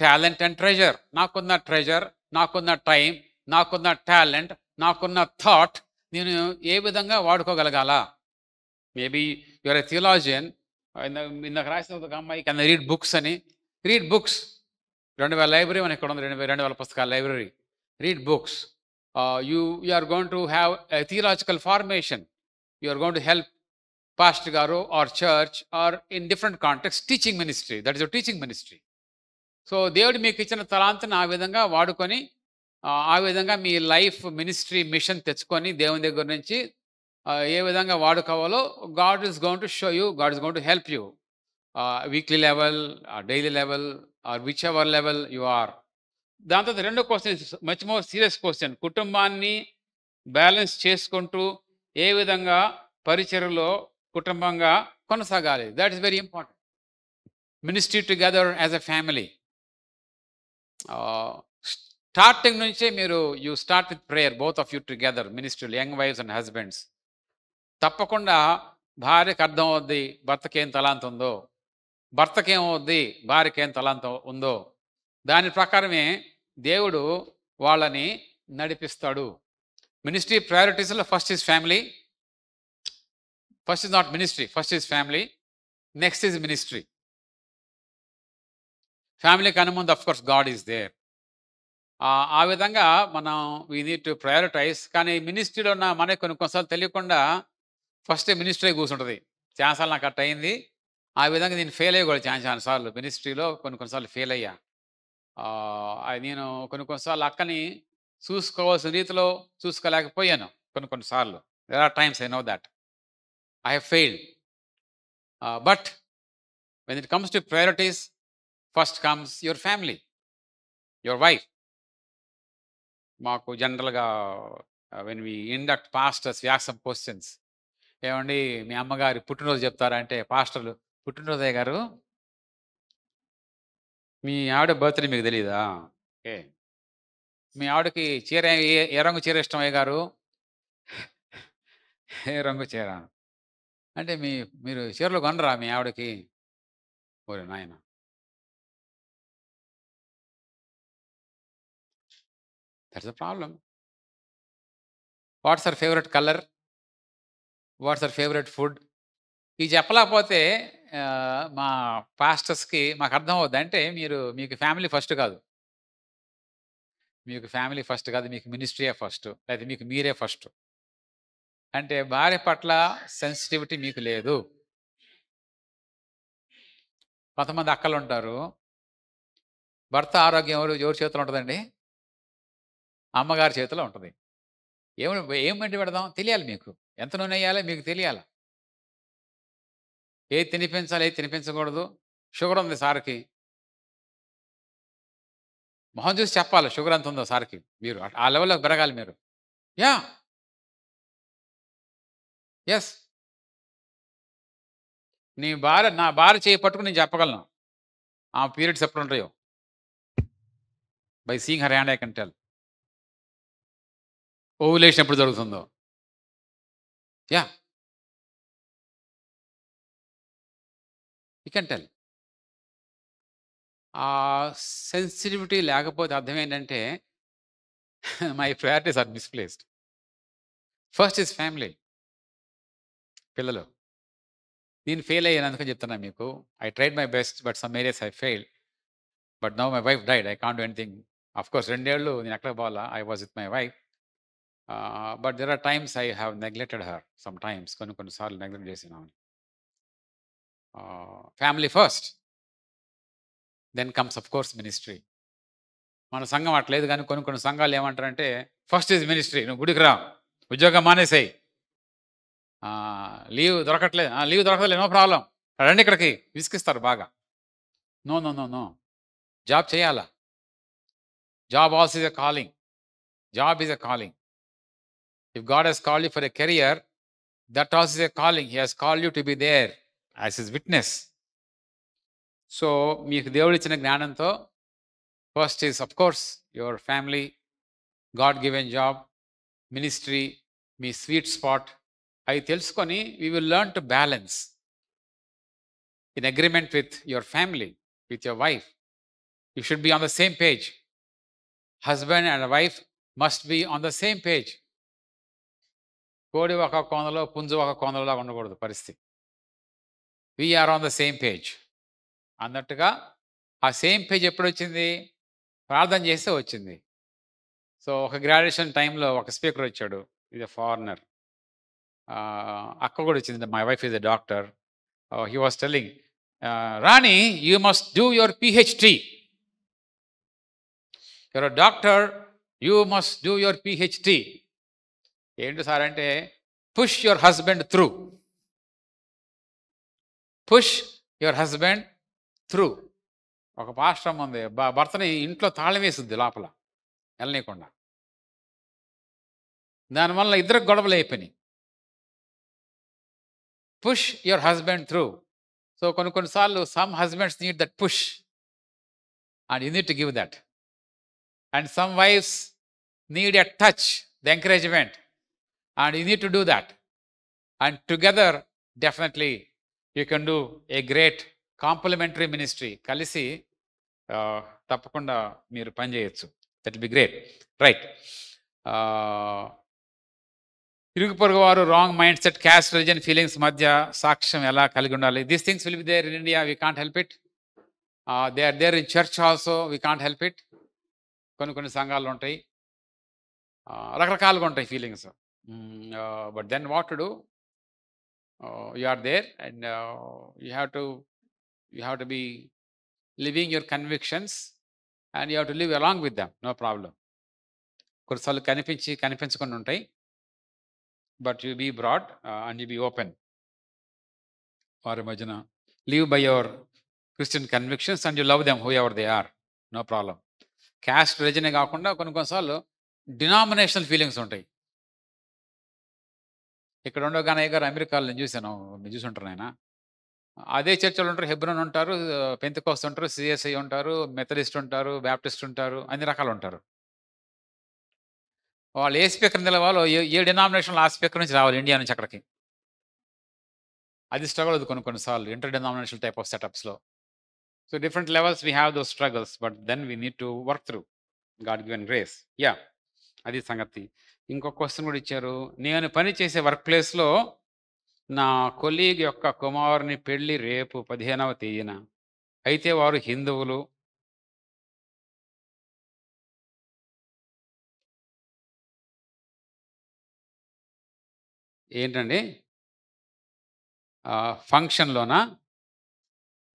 talent and treasure. నాకున్న treasure, నాకున్న time, నాకున్న talent, నాకున్న thought నేను ఏ విధంగా వాడుకోగలగాల? Maybe your a theologian. ఇందాక రాసిన ఒక అమ్మాయి కెన్ రీడ్ బుక్స్ అని. Read books. 2000 లైబ్రరీ మన ఇక్కడ ఉంది, 2000 పుస్తకాల library. Read books. You are going to have a theological formation. You are going to help pastor గారు or church or in different context. Teaching ministry, that is your teaching ministry. So దేవుడు మీకు ఇచ్చిన తలాంతుని ఆ విధంగా వాడుకొని, ఆ విధంగా మీ life ministry machine తెచ్చుకొని దేవుని దగ్గర నుంచి ఏ విధంగా వాడుకోవాలో God is going to show you, God is going to help you. Weekly level, daily level, or which ever level you are. దాని తర్వాత రెండో question, much more serious question. కుటుంబాన్ని బ్యాలెన్స్ చేసుకుంటూ ఏ విధంగా పరిచర్యలో కుటుంబంగా కొనసాగాలి. That is very important. Ministry together as a family. Starting నుంచే మీరు you start with prayer, both of you together, మినిస్ట్రీలు, యంగ్ వైఫ్స్ అండ్ హస్బెండ్స్. తప్పకుండా భార్యకు అర్థం అవుద్ది భర్తకి ఏం తలాంత ఉందో, భర్తకి ఏమవుద్ది భార్యకి ఏం తలాంత ఉందో. దాని ప్రకారమే దేవుడు వాళ్ళని నడిపిస్తాడు. మినిస్ట్రీ ప్రయారిటీస్లో first is family. First is not ministry, first is family, next is ministry. Family కన్నా ముందు of course God is there. ఆ విధంగా మనం వీ నీడ్ టు ప్రయారిటైజ్. కానీ మినిస్ట్రీలో ఉన్న మనకి కొన్నిసార్లు తెలియకుండా ఫస్ట్ మినిస్ట్రీ కూర్చుంటుంది. ఛాన్సార్లు నాకు అట్ట అయింది. ఆ విధంగా నేను ఫెయిల్ అయ్యి కూడా ఛాన్సార్లు మినిస్ట్రీలో కొన్నిసార్లు ఫెయిల్ అయ్యా. నేను కొన్నిసార్లు అక్కని చూసుకోవాల్సిన రీతిలో చూసుకోలేకపోయాను. కొన్నిసార్లు there are times I know that I have failed. But when it comes to priorities, first comes your family, your wife. మాకు జనరల్గా when we induct pastors, we ask some questions. ఏమండి మీ అమ్మగారి పుట్టినరోజు చెప్తారా అంటే, పాస్టర్లు పుట్టినరోజే గారు, మీ ఆవిడ బర్త్డే మీకు తెలియదా? ఓకే. మీ ఆవిడకి చీర ఏ రంగు చీర ఇష్టం అయ్య గారు? ఏ రంగు చీర అంటే, మీరు చీరలు కొనరా మీ ఆవిడకి? ఓరే నాయన, that's the problem. What's our favourite colour, what's our favourite food? ఇది చెప్పలేకపోతే మా పాస్టర్స్కి మాకు అర్థం అవుద్ది. అంటే మీకు ఫ్యామిలీ ఫస్ట్ కాదు, మీకు ఫ్యామిలీ ఫస్ట్ కాదు, మీకు మినిస్ట్రీయే ఫస్ట్, లేకపోతే మీకు మీరే ఫస్ట్. అంటే భార్య పట్ల సెన్సిటివిటీ మీకు లేదు. కొంతమంది అక్కలు ఉంటారు, భర్త ఆరోగ్యం ఎవరి చేతిలో ఉంటుందండి? అమ్మగారి చేతిలో ఉంటుంది. ఏం వండి పెడదాం తెలియాలి మీకు, ఎంత నూనె వేయాలో మీకు తెలియాలి, ఏది తినిపించాలి ఏది తినిపించకూడదు. షుగర్ ఉంది సార్కి, మొహం చూసి చెప్పాలి షుగర్ ఎంత ఉందో సార్కి. మీరు ఆ లెవెల్లోకి పెరగాలి మీరు. Yeah, yes. నా భార్య చేయి పట్టుకుని నేను చెప్పగలను ఆ పీరియడ్స్ ఎప్పుడు ఉంటాయో. By seeing her hand I can tell. Ovulation ఎప్పుడు జరుగుతుందో. Yeah, you can tell. ఆ సెన్సిటివిటీ లేకపోతే అర్థం ఏంటంటే my priorities are misplaced. First is family, పిల్లలు. నేను ఫెయిల్ అయ్యాను అందుకని చెప్తున్నా మీకు. I tried my best but some areas I fail. But now my wife died, I can't do anything. Of course 2 ఏళ్ళు నేను ఎక్కడికి పోవాలా, I was with my wife. But there are times I have neglected her some times. కొన్నిసార్లు neglect చేసినా. Family first, then comes of course ministry. మన సంఘం అట్లేదు, కానీ కొన్ని సంఘాలు ఏమంటారంటే ఫస్ట్ ఈజ్ మినిస్ట్రీ, నువ్వు గుడికి రా, ఉద్యోగం మానేసాయి, లీవ్ దొరకట్లేదు, నో ప్రాబ్లం, రండి ఇక్కడికి, విసికిస్తారు బాగా. No no no no, job చేయాలా. Job also is a calling. Job is a calling. If God he's called you for a career, that also is a calling. He he's called you to be there as his witness. So మీకు దేవుడు ఇచ్చిన జ్ఞానంతో first is of course your family, God given job, ministry, మీ sweet spot. అవి తెలుసుకొని we will learn to balance in agreement with your family, with your wife. You should be on the same page. Husband and wife must be on the same page. కోడి ఒక కోనలో పుంజు ఒక కోనలో ఉండకూడదు పరిస్థితి. We're on the same page అన్నట్టుగా. ఆ సేమ్ పేజ్ ఎప్పుడు వచ్చింది? ప్రార్థన చేస్తే వచ్చింది. సో ఒక గ్రాడ్యుయేషన్ టైంలో ఒక స్పీకర్ వచ్చాడు, ఇది ఫారినర్. అక్క కూడా వచ్చింది, my wife is a doctor. He was telling, Rani you must do your PhD. Your doctor, you must do your PhD. ఏంటి సార్ అంటే, push your husband through, push your husband through. ఒక pastor ఉంది, భర్తని ఇంట్లో తాళం వేసుద్ది లోపల వెళ్ళనీయకుండా. దానివల్ల ఇద్దరికి గొడవలు అయిపోయినాయి. Push your husband through. So కొన్నిసార్లు some husbands need that push and you need to give that. And some wifes need a touch, the encouragement, and you need to do that. And together definitely you can do a great complimentary ministry. కలిసి తప్పకుండా మీరు పనిచేయచ్చు. That be great, right. ఇరుగు పొరుగు వారు, wrong mind set, caste, religion, feelings మధ్య సాక్ష్యం ఎలా కలిగి ఉండాలి? These things will be there in India, we can't help it. They are there in church also, we can't help it. కొన్ని సంఘాలు ఉంటాయి, రకరకాలుగా ఉంటాయి feelings. But then what to do? You are there and you have to be living your convictions and you have to live along with them, no problem. కొన్నిసార్లు కనిపించకుండా ఉంటాయి, but you be broad and you be open. వారి మధ్యన live by your Christian convictions and you love them whoever they are, no problem. Caste, రిలీజనే కాకుండా కొన్నిసార్లు denominational feelings ఉంటాయి. ఇక్కడ ఉండో గనయ్య గారు అమెరికాలో నేను చూశాను, మీరు చూసుంటారు ఆయన. అదే చర్చలు ఉంటారు, హెబ్రోన్ ఉంటారు, పెంతెకోస్తు ఉంటారు, సిఎస్ఐ ఉంటారు, మెథడిస్ట్ ఉంటారు, బ్యాప్టిస్ట్ ఉంటారు, అన్ని రకాలు ఉంటారు. వాళ్ళు ఏ స్పీకర్ నిలవాలో, ఏ డినామినేషన్లో ఆ స్పీకర్ నుంచి రావాలి ఇండియా నుంచి అక్కడికి. అది స్ట్రగుల్ అవుతుంది కొన్నిసార్లు ఇంటర్ డినామినేషనల్ టైప్ ఆఫ్ సెటప్స్లో. So different levels we have those struggles, but then we need to work through God given grace. Yeah, అది సంగతి. ఇంకొక క్వశ్చన్ కూడా ఇచ్చారు. నేను పని చేసే వర్క్ ప్లేస్లో నా కొలీగ్ యొక్క కుమారుని పెళ్లి రేపు 15వ తేదీన. అయితే వారు హిందువులు. ఏంటండి? ఫంక్షన్లోనా?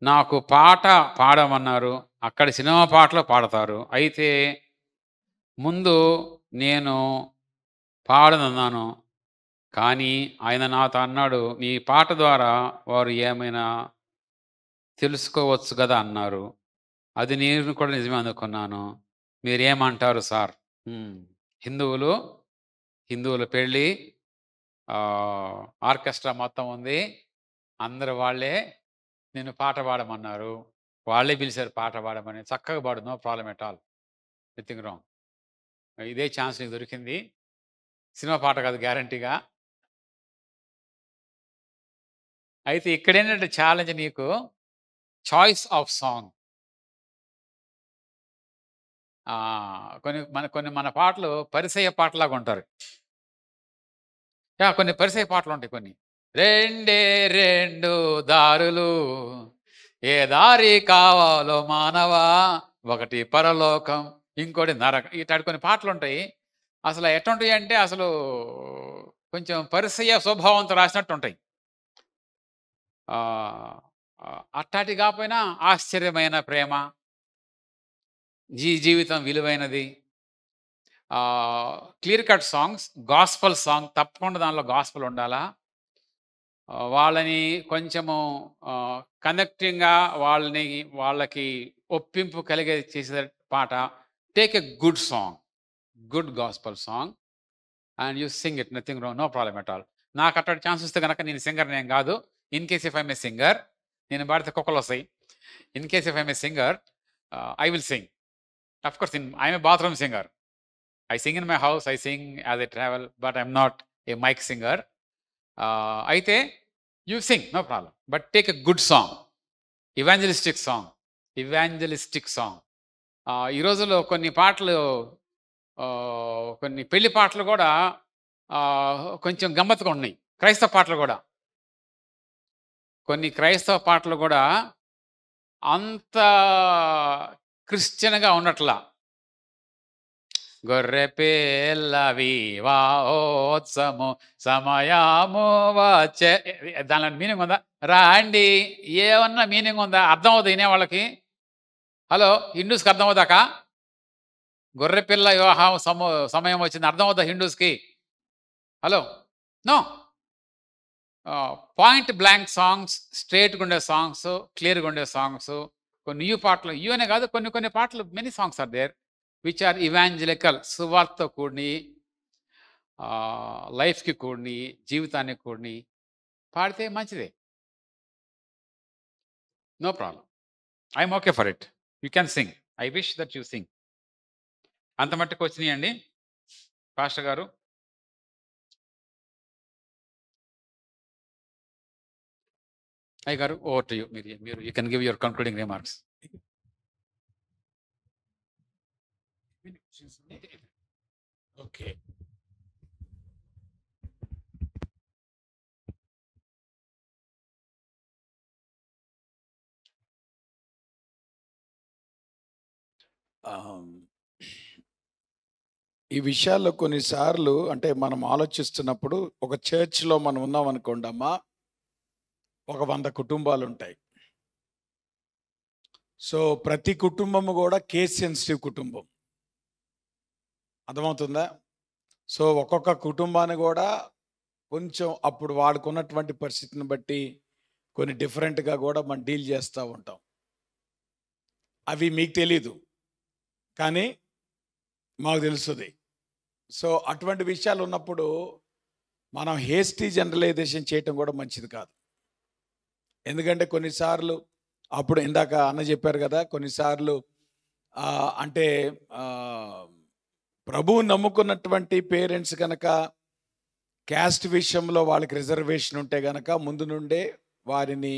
నాకు పాట పాడమన్నారు. అక్కడ సినిమా పాటలు పాడతారు. అయితే ముందు నేను పాడనన్నాను, కానీ ఆయన నాతో అన్నాడు, నీ పాట ద్వారా వారు ఏమైనా తెలుసుకోవచ్చు కదా అన్నారు. అది నేను కూడా నిజమే అనుకున్నాను. మీరేమంటారు సార్? హిందువుల పెళ్ళి, ఆర్కెస్ట్రా మొత్తం ఉంది, అందరు వాళ్ళే. నేను పాట పాడమన్నారు, వాళ్ళే పిలిచారు పాట పాడమని. చక్కగా పాడు, no problem at all, nothing wrong. ఇదే ఛాన్స్ నీకు దొరికింది. సినిమా పాట కాదు గ్యారంటీగా. అయితే ఇక్కడేంటంటే ఛాలెంజ్ నీకు చాయిస్ ఆఫ్ సాంగ్. కొన్ని మన పాటలు పరిసయ్య పాటలాగా ఉంటారు. కొన్ని పరిసయ్య పాటలు ఉంటాయి. కొన్ని రెండే రెండు దారులు, ఏ దారి కావాలో మానవా, ఒకటి పరలోకం, ఇంకోటి నరకం. ఇట్లాంటి కొన్ని పాటలు ఉంటాయి. అసలు ఎట్టుంటాయి అంటే అసలు కొంచెం పరిసయ్య స్వభావంతో రాసినట్టు ఉంటాయి. అట్టాటి కాకపోయినా ఆశ్చర్యమైన ప్రేమ, జీవితం విలువైనది, clear cut songs, gospel song, తప్పకుండా దానిలో గాస్పల్ ఉండాలా. వాళ్ళని కొంచెము కనెక్టింగ్గా వాళ్ళకి ఒప్పింపు కలిగే చేసే పాట. Take a good song, good gospel song and you sing it, nothing wrong, no problem at all. నాకు అట్లాంటి ఛాన్స్ వస్తే కనుక, నేను సింగర్ నేను కాదు. In case if I'm a singer, నేను పాడితే కుక్కలు వస్తాయి. In case if I'm a singer, I will sing. Of course I'm a bathroom singer. I sing in my house, I sing as I travel, but I'm not a mic singer. Aithe you sing, no problem, but take a good song, evangelistic song. ఈ రోజుల్లో కొన్ని పాటలు, కొన్ని పెళ్లి పాటలు కూడా కొంచెం గమ్మత్తుగా ఉన్నాయి. క్రైస్తవ పాటలు కూడా, కొన్ని క్రైస్తవ పాటలు కూడా అంత క్రిస్టియన్గా ఉన్నట్లా. గొర్రె పిల్లవి వాత్సము సమయము వచ్చే, దానిలో మీనింగ్ ఉందా? రాండి, ఏమన్నా మీనింగ్ ఉందా? అర్థం అవుతుంది వినేవాళ్ళకి. హలో, హిందూస్కి అర్థం అవుదాక? గొర్రె పిల్ల వివాహం సమయం వచ్చింది, అర్థం అవుతా హిందూస్కి? Hello, no. Point blank songs, స్ట్రేట్గా ఉండే సాంగ్స్, క్లియర్గా ఉండే సాంగ్స్, కొన్ని న్యూ పాటలు, అనే కాదు, కొన్ని పాటలు, many songs are there which are evangelical, సువార్తతో కూడిని, లైఫ్కి కూడిని, జీవితానికి కూడిని. పాడితే మంచిదే. No problem. I'm okay for it. You can sing. I wish that you sing. అంత మట్టుకు వచ్చినాయండి పాస్టర్ గారు? అయ్య గారు, ఓవర్ టు యూ. మీరు you can give your concluding remarks. Okay. ఈ విషయాల్లో కొన్నిసార్లు అంటే మనం ఆలోచిస్తున్నప్పుడు ఒక చర్చ్లో మనం ఉన్నాం అనుకోండి అమ్మా, ఒక 100 కుటుంబాలు ఉంటాయి. సో ప్రతి కుటుంబము కూడా కేస్ సెన్సిటివ్ కుటుంబం. అర్థమవుతుందా? సో ఒక్కొక్క కుటుంబాన్ని కూడా కొంచెం అప్పుడు వాడుకున్నటువంటి పరిస్థితిని బట్టి కొన్ని డిఫరెంట్గా కూడా మనం డీల్ చేస్తూ ఉంటాం. అవి మీకు తెలీదు, కానీ మాకు తెలుస్తుంది. సో అటువంటి విషయాలు ఉన్నప్పుడు మనం హేస్టీ జనరలైజేషన్ చేయటం కూడా మంచిది కాదు. ఎందుకంటే కొన్నిసార్లు అప్పుడు ఇందాక అన్న చెప్పారు కదా, కొన్నిసార్లు అంటే ప్రభువు నమ్ముకున్నటువంటి పేరెంట్స్ కనుక క్యాస్ట్ విషయంలో వాళ్ళకి రిజర్వేషన్ ఉంటే కనుక ముందు నుండే వారిని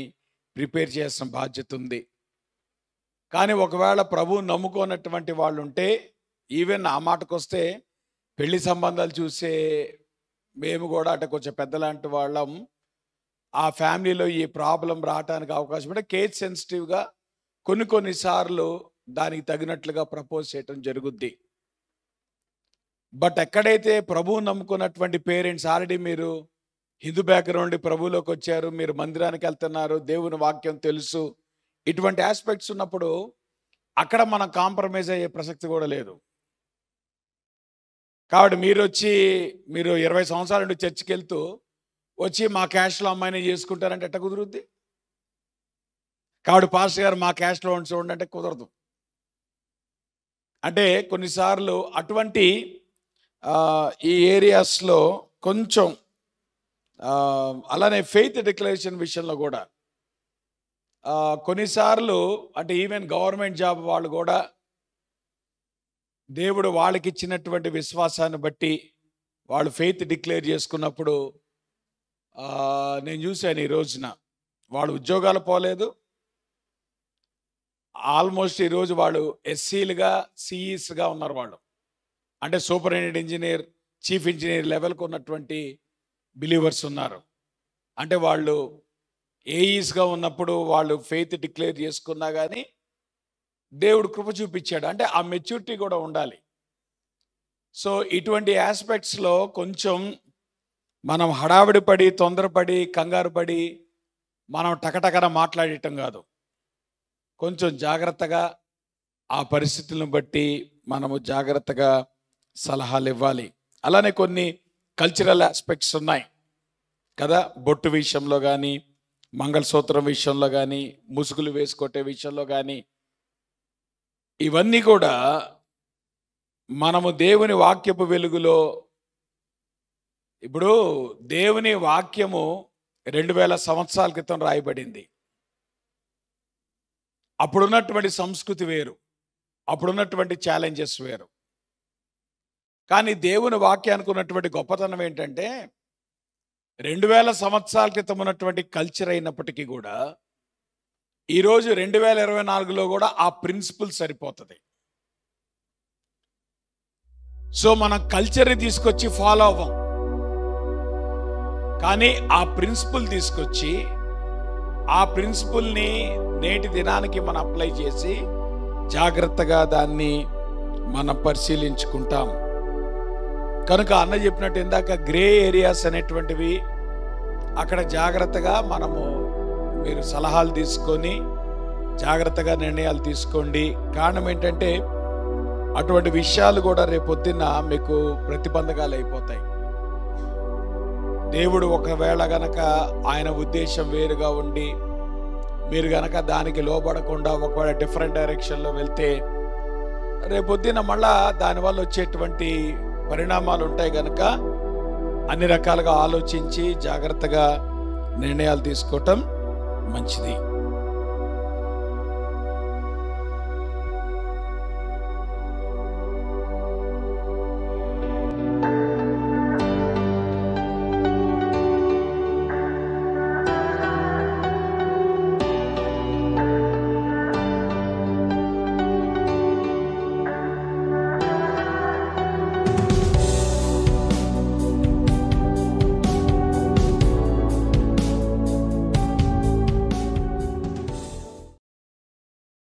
ప్రిపేర్ చేసిన బాధ్యత ఉంది. కానీ ఒకవేళ ప్రభువు నమ్ముకున్నటువంటి వాళ్ళు ఉంటే, ఈవెన్ ఆ మాటకు వస్తే పెళ్లి సంబంధాలు చూసే మేము కూడా అంటే కొంచెం పెద్దలాంటి వాళ్ళం, ఆ ఫ్యామిలీలో ఈ ప్రాబ్లం రావడానికి అవకాశం ఉంటే కేస్ సెన్సిటివ్గా కొన్నిసార్లు దానికి తగినట్లుగా ప్రపోజ్ చేయటం జరుగుద్ది. బట్ ఎక్కడైతే ప్రభువు నమ్ముకున్నటువంటి పేరెంట్స్ ఆల్రెడీ మీరు హిందూ బ్యాక్గ్రౌండ్ ప్రభువులోకి వచ్చారు, మీరు మందిరానికి వెళ్తున్నారు, దేవుని వాక్యం తెలుసు, ఇటువంటి ఆస్పెక్ట్స్ ఉన్నప్పుడు అక్కడ మనం కాంప్రమైజ్ అయ్యే ప్రసక్తి కూడా లేదు. కాబట్టి మీరు 20 సంవత్సరాల నుండి చర్చికి వెళ్తూ వచ్చి మా క్యాస్ట్లో అమ్మాయిని చేసుకుంటారంటే ఎట్ట కుదురుద్ది? కాబట్టి పాస్టర్ గారు మా క్యాస్ట్లో చూడండి అంటే కుదరదు. అంటే కొన్నిసార్లు అటువంటి ఈ ఏరియాస్లో కొంచెం అలానే ఫెయిత్ డిక్లరేషన్ విషయంలో కూడా కొన్నిసార్లు అంటే ఈవెన్ గవర్నమెంట్ జాబ్ వాళ్ళు కూడా దేవుడు వాళ్ళకి ఇచ్చినటువంటి విశ్వాసాన్ని బట్టి వాళ్ళు ఫెయిత్ డిక్లేర్ చేసుకున్నప్పుడు నేను చూశాను ఈ రోజున వాళ్ళు ఉద్యోగాలు పోలేదు, ఆల్మోస్ట్ ఈరోజు వాళ్ళు ఎస్సీలుగా సిఈస్గా ఉన్నారు. వాళ్ళు అంటే సూపరింటెండెంట్ ఇంజనీర్, చీఫ్ ఇంజనీర్ లెవెల్కి ఉన్నటువంటి బిలీవర్స్ ఉన్నారు. అంటే వాళ్ళు ఏఈస్గా ఉన్నప్పుడు వాళ్ళు ఫెయిత్ డిక్లేర్ చేసుకున్నా కానీ దేవుడు కృప చూపించాడు. అంటే ఆ మెచ్యూరిటీ కూడా ఉండాలి. సో ఇటువంటి ఆస్పెక్ట్స్లో కొంచెం మనం హడావిడి పడి, తొందరపడి, కంగారు పడి మనం టకటకన మాట్లాడటం కాదు. కొంచెం జాగ్రత్తగా ఆ పరిస్థితులను బట్టి మనము జాగ్రత్తగా సలహాలు ఇవ్వాలి. అలానే కొన్ని కల్చరల్ ఆస్పెక్ట్స్ ఉన్నాయి కదా, బొట్టు విషయంలో కానీ, మంగళసూత్రం విషయంలో కానీ, ముసుగులు వేసుకొట్టే విషయంలో కానీ, ఇవన్నీ కూడా మనము దేవుని వాక్యపు వెలుగులో, ఇప్పుడు దేవుని వాక్యము 2000 సంవత్సరాల క్రితం రాయబడింది. అప్పుడున్నటువంటి సంస్కృతి వేరు, అప్పుడున్నటువంటి ఛాలెంజెస్ వేరు. కానీ దేవుని వాక్యానికి ఉన్నటువంటి గొప్పతనం ఏంటంటే 2000 సంవత్సరాల క్రితం ఉన్నటువంటి కల్చర్ అయినప్పటికీ కూడా ఈరోజు 2024లో కూడా ఆ ప్రిన్సిపల్ సరిపోతుంది. సో మనం కల్చర్ని తీసుకొచ్చి ఫాలో అవ్వం, కానీ ఆ ప్రిన్సిపల్ తీసుకొచ్చి ఆ ప్రిన్సిపల్ని నేటి దినానికి మనం అప్లై చేసి జాగ్రత్తగా దాన్ని మనం పరిశీలించుకుంటాం. కనుక అన్న చెప్పినట్టు ఇందాక గ్రే ఏరియాస్ అనేటువంటివి అక్కడ జాగ్రత్తగా మీరు సలహాలు తీసుకొని జాగ్రత్తగా నిర్ణయాలు తీసుకోండి. కారణం ఏంటంటే అటువంటి విషయాలు కూడా రేపొద్దున్న మీకు ప్రతిబంధకాలు అయిపోతాయి. దేవుడు ఒకవేళ గనక ఆయన ఉద్దేశం వేరుగా ఉండి మీరు గనక దానికి లోబడకుండా ఒకవేళ డిఫరెంట్ డైరెక్షన్లో వెళ్తే రేపొద్దున మళ్ళా దానివల్ల వచ్చేటువంటి పరిణామాలు ఉంటాయి. కనుక అన్ని రకాలుగా ఆలోచించి జాగ్రత్తగా నిర్ణయాలు తీసుకోవటం మంచిది.